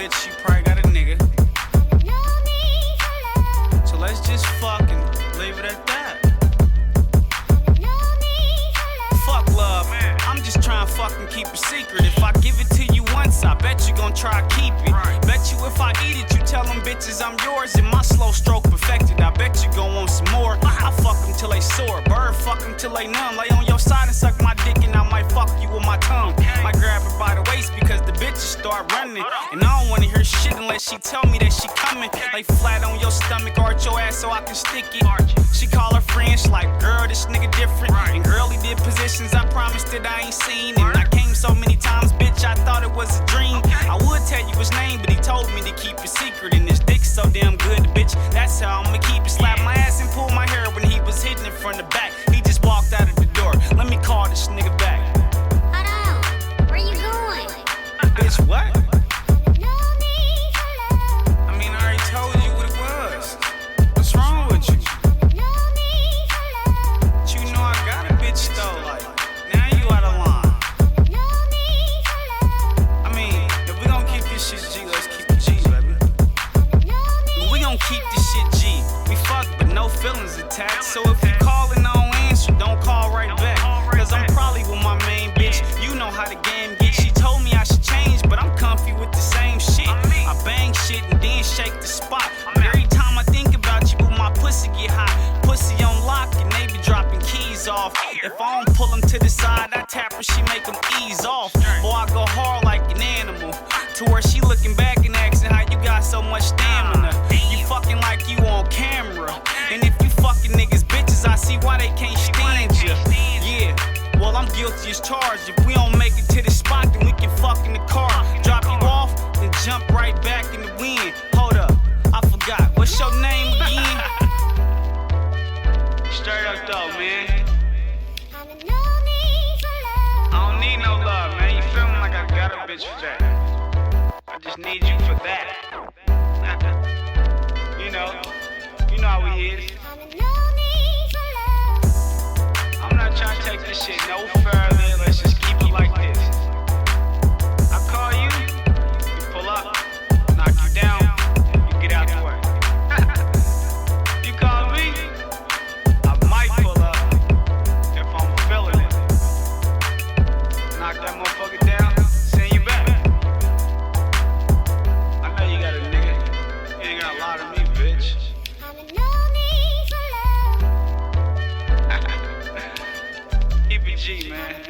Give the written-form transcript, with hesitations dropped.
bitch, you probably got a nigga. So let's just fucking leave it at that. Fuck love, I'm just trying to fucking keep a secret. If I give it to you once, I bet you gon' try to keep it. Bet you if I eat it, you tell them bitches I'm yours. And my slow stroke perfected, I bet you gon' want some more. I fuck them till they sore, bird fuck them till they numb. Lay on your side and suck my dick and I might fuck you with my tongue. Might grab her by the waist because the bitches start running. And I don't wanna hear shit unless she tell me that she coming. Lay flat on your stomach, arch your ass so I can stick it. She call her friends, she like, girl, this nigga different. And girl, he did positions I promised that I ain't seen. And I came so many times, bitch, I thought it was a dream. I would tell you his name, but he told me to keep it secret. And his dick's so damn good, bitch, that's how I'ma keep it. Slap my ass and pull my hair when he was hitting it from the back. He just walked out of the door. Let me call this nigga back. Hold on, where you going? Bitch, what? I mean, I already told you what it was. What's wrong with you? But you know I got a bitch though, like, now you out of line. I mean, if we gon' keep this shit G, let's keep it G, baby. If we gon' keep this shit G, we fuck but no feelings attached. So if you call and I don't answer, don't call right back. Cause I'm probably with my main bitch, you know how the game gets. She told me I should change, but I'm comfy with the same shit. I bang shit and then shake the spot. But every time I think about you, my pussy get hot. Pussy on lock and they be dropping keys off. If I don't pull them to the side, I tap her, she make them ease off. Boy, I go hard like an animal. To where she looking back and asking how you got so much stamina. You fucking like you on camera. And if you fucking niggas bitches, I see why they can't stand you. Yeah, well I'm guilty as charged. If we don't make it to the spot, then we can fuck in the car. Drop you off, then jump right back in the wind. Hold up, I forgot, what's your name again? Straight up though, man. I don't need no love, man. You feel me? Like I got a bitch for that. I just need you for that. You know how we is. I'm not trying to take this shit no further. Let's just keep it like this. I call you, you pull up, knock you down, you get out the way. You call me, I might pull up if I'm feeling it. Knock that motherfucker down, send you back. I know you got a nigga, you ain't got a lot of me, bitch. Keep it G, man.